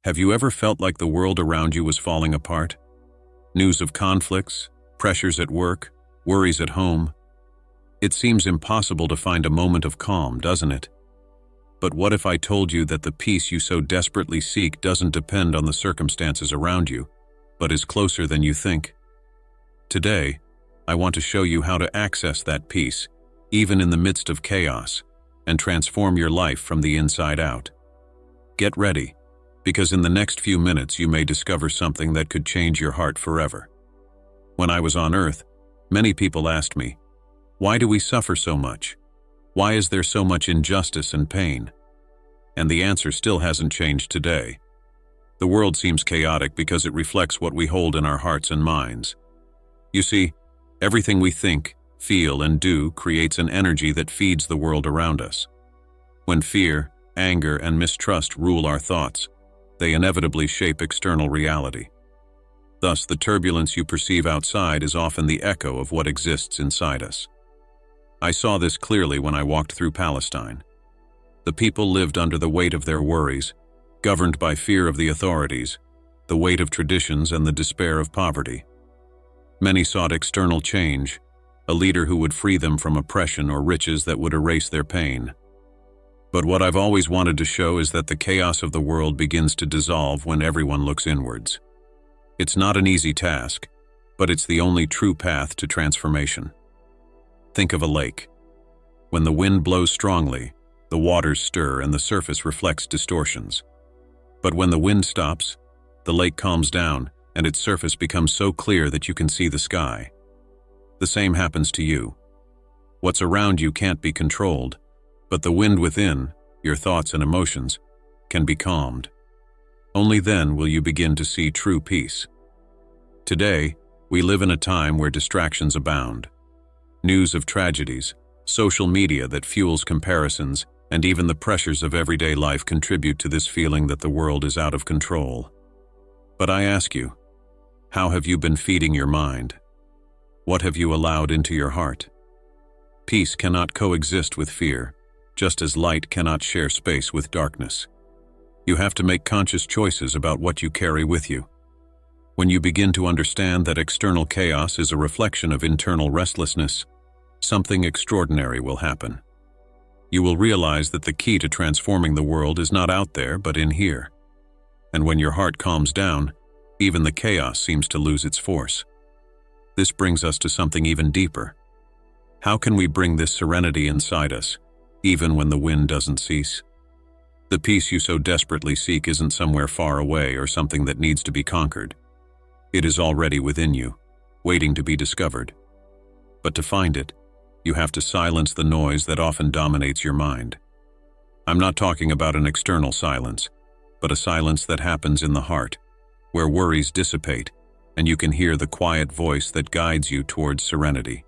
Have you ever felt like the world around you was falling apart? News of conflicts, pressures at work, worries at home. It seems impossible to find a moment of calm, doesn't it? But what if I told you that the peace you so desperately seek doesn't depend on the circumstances around you, but is closer than you think? Today, I want to show you how to access that peace, even in the midst of chaos, and transform your life from the inside out. Get ready, because in the next few minutes you may discover something that could change your heart forever. When I was on Earth, many people asked me, why do we suffer so much? Why is there so much injustice and pain? And the answer still hasn't changed today. The world seems chaotic because it reflects what we hold in our hearts and minds. You see, everything we think, feel, and do creates an energy that feeds the world around us. When fear, anger, and mistrust rule our thoughts, they inevitably shape external reality. Thus, the turbulence you perceive outside is often the echo of what exists inside us. I saw this clearly when I walked through Palestine. The people lived under the weight of their worries, governed by fear of the authorities, the weight of traditions, and the despair of poverty. Many sought external change, a leader who would free them from oppression or riches that would erase their pain. But what I've always wanted to show is that the chaos of the world begins to dissolve when everyone looks inwards. It's not an easy task, but it's the only true path to transformation. Think of a lake. When the wind blows strongly, the waters stir and the surface reflects distortions. But when the wind stops, the lake calms down and its surface becomes so clear that you can see the sky. The same happens to you. What's around you can't be controlled, but the wind within, your thoughts and emotions, can be calmed. Only then will you begin to see true peace. Today, we live in a time where distractions abound. News of tragedies, social media that fuels comparisons, and even the pressures of everyday life contribute to this feeling that the world is out of control. But I ask you, how have you been feeding your mind? What have you allowed into your heart? Peace cannot coexist with fear, just as light cannot share space with darkness. You have to make conscious choices about what you carry with you. When you begin to understand that external chaos is a reflection of internal restlessness, something extraordinary will happen. You will realize that the key to transforming the world is not out there, but in here. And when your heart calms down, even the chaos seems to lose its force. This brings us to something even deeper. How can we bring this serenity inside us, even when the wind doesn't cease? The peace you so desperately seek isn't somewhere far away or something that needs to be conquered. It is already within you, waiting to be discovered. But to find it, you have to silence the noise that often dominates your mind. I'm not talking about an external silence, but a silence that happens in the heart, where worries dissipate, and you can hear the quiet voice that guides you towards serenity.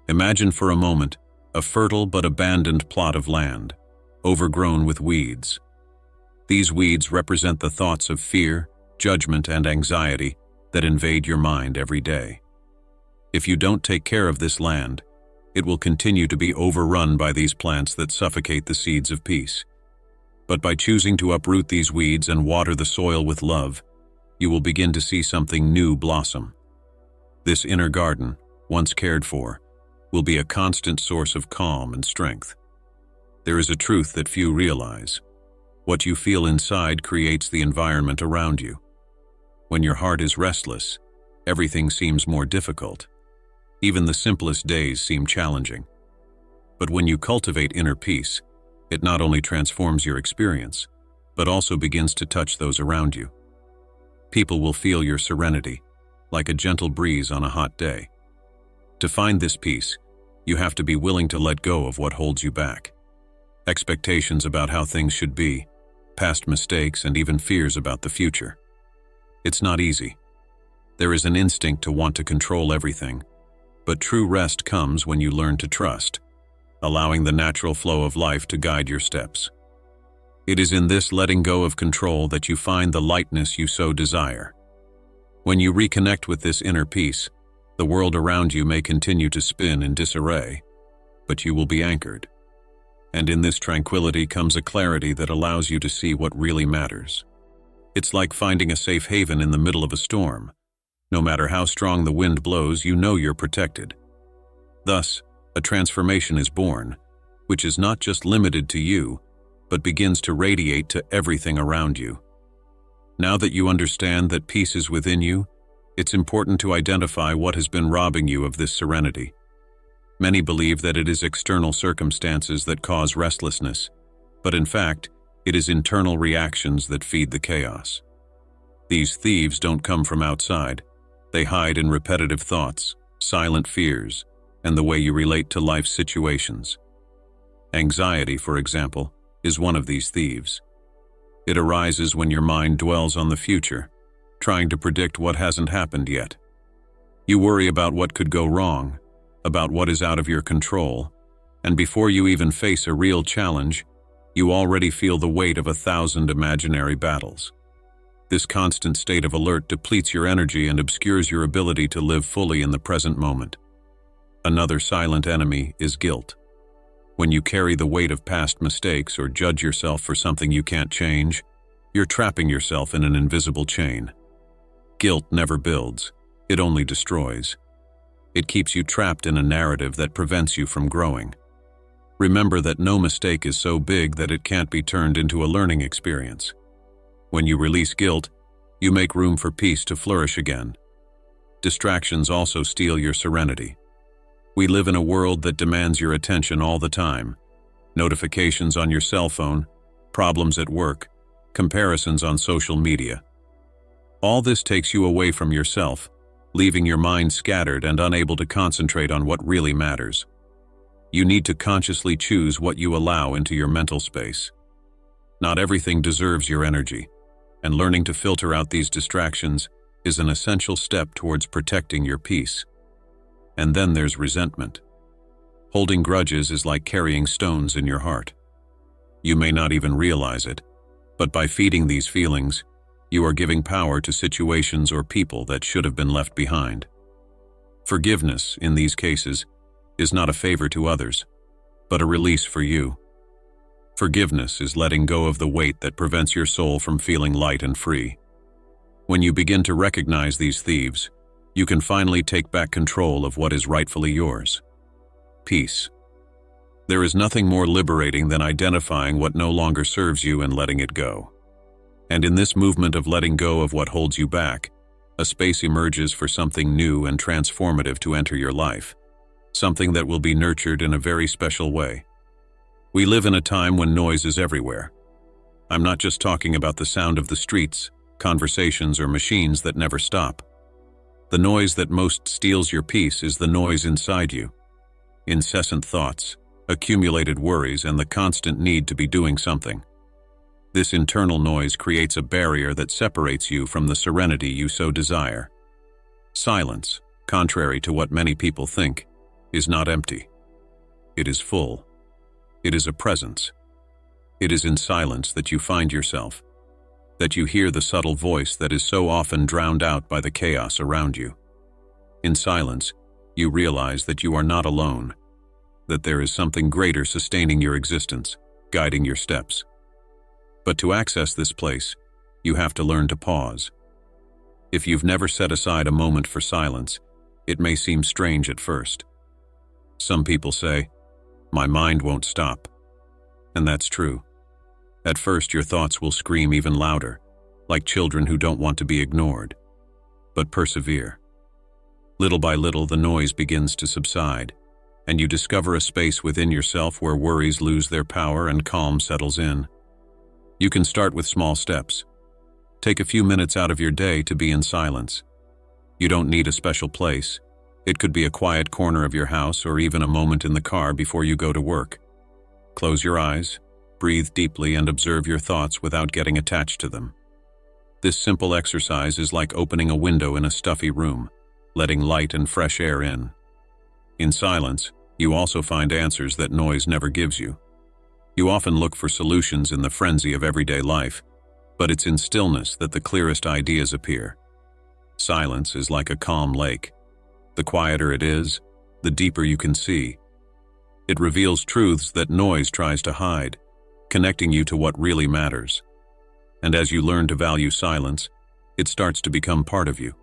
Imagine for a moment a fertile but abandoned plot of land, overgrown with weeds. These weeds represent the thoughts of fear, judgment, and anxiety that invade your mind every day. If you don't take care of this land, it will continue to be overrun by these plants that suffocate the seeds of peace. But by choosing to uproot these weeds and water the soil with love, you will begin to see something new blossom. This inner garden, once cared for, will be a constant source of calm and strength. There is a truth that few realize. What you feel inside creates the environment around you. When your heart is restless, everything seems more difficult. Even the simplest days seem challenging. But when you cultivate inner peace, it not only transforms your experience, but also begins to touch those around you. People will feel your serenity, like a gentle breeze on a hot day. To find this peace, you have to be willing to let go of what holds you back. Expectations about how things should be, past mistakes, and even fears about the future. It's not easy. There is an instinct to want to control everything, but true rest comes when you learn to trust, allowing the natural flow of life to guide your steps. It is in this letting go of control that you find the lightness you so desire. When you reconnect with this inner peace, the world around you may continue to spin in disarray, but you will be anchored. And in this tranquility comes a clarity that allows you to see what really matters. It's like finding a safe haven in the middle of a storm. No matter how strong the wind blows, you know you're protected. Thus, a transformation is born, which is not just limited to you, but begins to radiate to everything around you. Now that you understand that peace is within you, it's important to identify what has been robbing you of this serenity. Many believe that it is external circumstances that cause restlessness, but in fact, it is internal reactions that feed the chaos. These thieves don't come from outside. They hide in repetitive thoughts, silent fears, and the way you relate to life's situations. Anxiety, for example, is one of these thieves. It arises when your mind dwells on the future, trying to predict what hasn't happened yet. You worry about what could go wrong, about what is out of your control, and before you even face a real challenge, you already feel the weight of 1,000 imaginary battles. This constant state of alert depletes your energy and obscures your ability to live fully in the present moment. Another silent enemy is guilt. When you carry the weight of past mistakes or judge yourself for something you can't change, you're trapping yourself in an invisible chain. Guilt never builds, it only destroys. It keeps you trapped in a narrative that prevents you from growing. Remember that no mistake is so big that it can't be turned into a learning experience. When you release guilt, you make room for peace to flourish again. Distractions also steal your serenity. We live in a world that demands your attention all the time. Notifications on your cell phone, problems at work, comparisons on social media. All this takes you away from yourself, leaving your mind scattered and unable to concentrate on what really matters. You need to consciously choose what you allow into your mental space. Not everything deserves your energy, and learning to filter out these distractions is an essential step towards protecting your peace. And then there's resentment. Holding grudges is like carrying stones in your heart. You may not even realize it, but by feeding these feelings, you are giving power to situations or people that should have been left behind. Forgiveness, in these cases, is not a favor to others, but a release for you. Forgiveness is letting go of the weight that prevents your soul from feeling light and free. When you begin to recognize these thieves, you can finally take back control of what is rightfully yours. Peace. There is nothing more liberating than identifying what no longer serves you and letting it go. And in this movement of letting go of what holds you back, a space emerges for something new and transformative to enter your life, something that will be nurtured in a very special way. We live in a time when noise is everywhere. I'm not just talking about the sound of the streets, conversations, or machines that never stop. The noise that most steals your peace is the noise inside you. Incessant thoughts, accumulated worries, and the constant need to be doing something. This internal noise creates a barrier that separates you from the serenity you so desire. Silence, contrary to what many people think, is not empty. It is full. It is a presence. It is in silence that you find yourself, that you hear the subtle voice that is so often drowned out by the chaos around you. In silence, you realize that you are not alone, that there is something greater sustaining your existence, guiding your steps. But to access this place, you have to learn to pause. If you've never set aside a moment for silence, it may seem strange at first. Some people say, "My mind won't stop." And that's true. At first, your thoughts will scream even louder, like children who don't want to be ignored. But persevere. Little by little, the noise begins to subside, and you discover a space within yourself where worries lose their power and calm settles in. You can start with small steps. Take a few minutes out of your day to be in silence. You don't need a special place. It could be a quiet corner of your house or even a moment in the car before you go to work. Close your eyes, breathe deeply, and observe your thoughts without getting attached to them. This simple exercise is like opening a window in a stuffy room, letting light and fresh air in. In silence, you also find answers that noise never gives you. You often look for solutions in the frenzy of everyday life, but it's in stillness that the clearest ideas appear. Silence is like a calm lake. The quieter it is, the deeper you can see. It reveals truths that noise tries to hide, connecting you to what really matters. And as you learn to value silence, it starts to become part of you.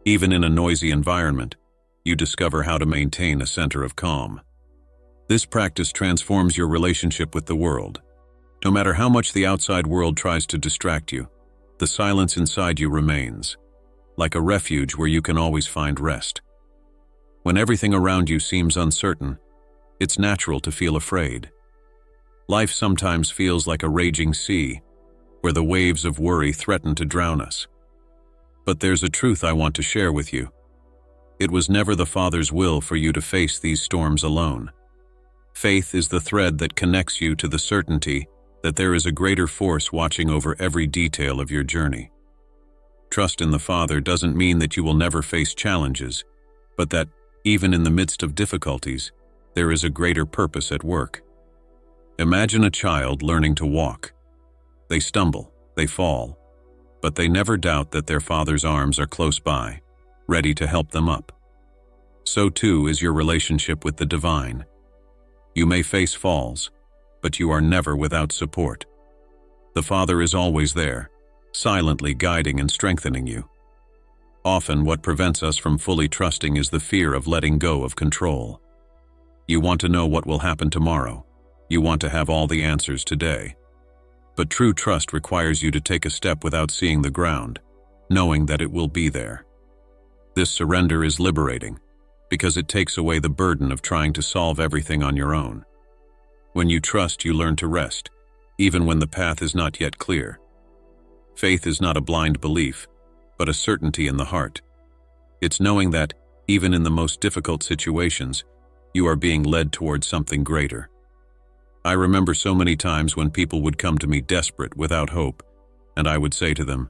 Even in a noisy environment, you discover how to maintain a center of calm. This practice transforms your relationship with the world. No matter how much the outside world tries to distract you, the silence inside you remains, like a refuge where you can always find rest. When everything around you seems uncertain, it's natural to feel afraid. Life sometimes feels like a raging sea, where the waves of worry threaten to drown us. But there's a truth I want to share with you. It was never the Father's will for you to face these storms alone. Faith is the thread that connects you to the certainty that there is a greater force watching over every detail of your journey. Trust in the Father doesn't mean that you will never face challenges, but that, even in the midst of difficulties, there is a greater purpose at work. Imagine a child learning to walk. They stumble, they fall, but they never doubt that their Father's arms are close by, ready to help them up. So too is your relationship with the divine. You may face falls, but you are never without support. The Father is always there, silently guiding and strengthening you. Often what prevents us from fully trusting is the fear of letting go of control. You want to know what will happen tomorrow. You want to have all the answers today. But true trust requires you to take a step without seeing the ground, knowing that it will be there. This surrender is liberating, because it takes away the burden of trying to solve everything on your own. When you trust, you learn to rest, even when the path is not yet clear. Faith is not a blind belief, but a certainty in the heart. It's knowing that, even in the most difficult situations, you are being led towards something greater. I remember so many times when people would come to me desperate, without hope, and I would say to them,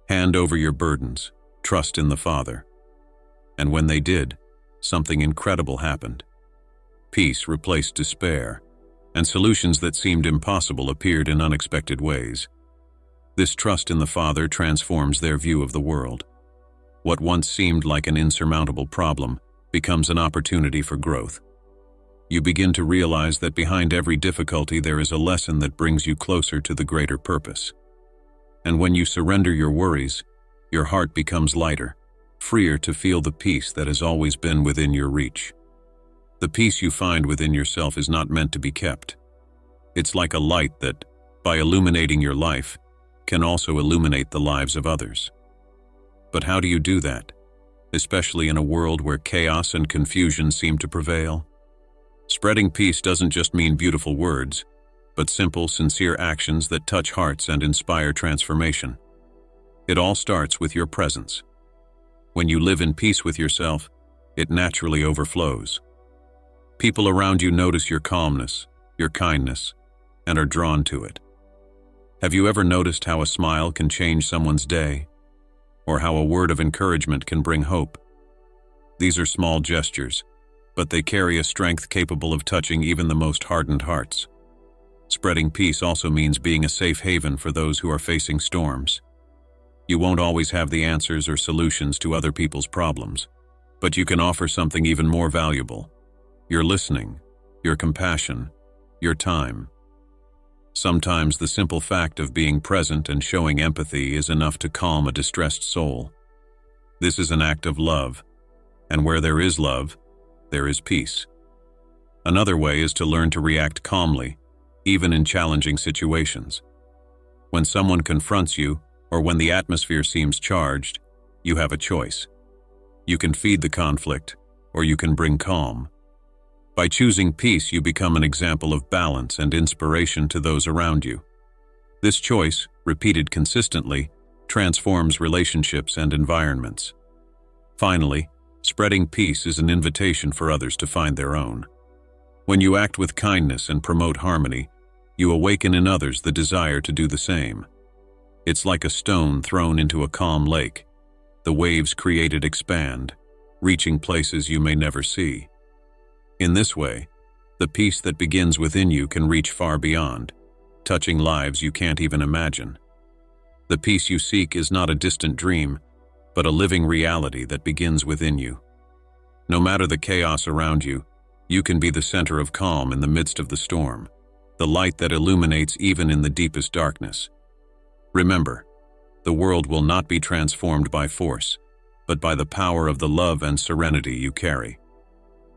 "Hand over your burdens, trust in the Father." And when they did, something incredible happened. Peace replaced despair, and solutions that seemed impossible appeared in unexpected ways. This trust in the Father transforms their view of the world. What once seemed like an insurmountable problem becomes an opportunity for growth. You begin to realize that behind every difficulty there is a lesson that brings you closer to the greater purpose. And when you surrender your worries, your heart becomes lighter, freer to feel the peace that has always been within your reach. The peace you find within yourself is not meant to be kept. It's like a light that, by illuminating your life, can also illuminate the lives of others. But how do you do that, especially in a world where chaos and confusion seem to prevail? Spreading peace doesn't just mean beautiful words, but simple, sincere actions that touch hearts and inspire transformation. It all starts with your presence. When you live in peace with yourself, it naturally overflows. People around you notice your calmness, your kindness, and are drawn to it. Have you ever noticed how a smile can change someone's day? Or how a word of encouragement can bring hope? These are small gestures, but they carry a strength capable of touching even the most hardened hearts. Spreading peace also means being a safe haven for those who are facing storms. You won't always have the answers or solutions to other people's problems, but you can offer something even more valuable: your listening, your compassion, your time. Sometimes the simple fact of being present and showing empathy is enough to calm a distressed soul. This is an act of love, and where there is love, there is peace. Another way is to learn to react calmly, even in challenging situations. When someone confronts you, or when the atmosphere seems charged, you have a choice. You can feed the conflict, or you can bring calm. By choosing peace, you become an example of balance and inspiration to those around you. This choice, repeated consistently, transforms relationships and environments. Finally, spreading peace is an invitation for others to find their own. When you act with kindness and promote harmony, you awaken in others the desire to do the same. It's like a stone thrown into a calm lake. The waves created expand, reaching places you may never see. In this way, the peace that begins within you can reach far beyond, touching lives you can't even imagine. The peace you seek is not a distant dream, but a living reality that begins within you. No matter the chaos around you, you can be the center of calm in the midst of the storm, the light that illuminates even in the deepest darkness. Remember, the world will not be transformed by force, but by the power of the love and serenity you carry.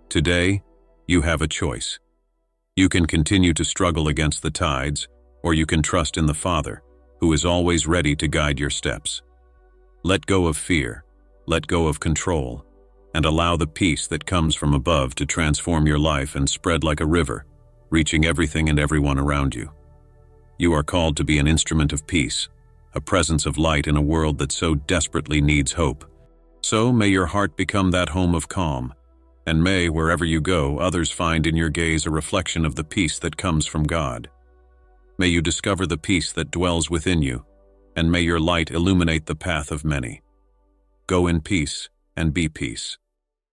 Today, you have a choice. You can continue to struggle against the tides, or you can trust in the Father, who is always ready to guide your steps. Let go of fear, let go of control, and allow the peace that comes from above to transform your life and spread like a river, reaching everything and everyone around you. You are called to be an instrument of peace, a presence of light in a world that so desperately needs hope. So may your heart become that home of calm, and may, wherever you go, others find in your gaze a reflection of the peace that comes from God. May you discover the peace that dwells within you, and may your light illuminate the path of many. Go in peace and be peace.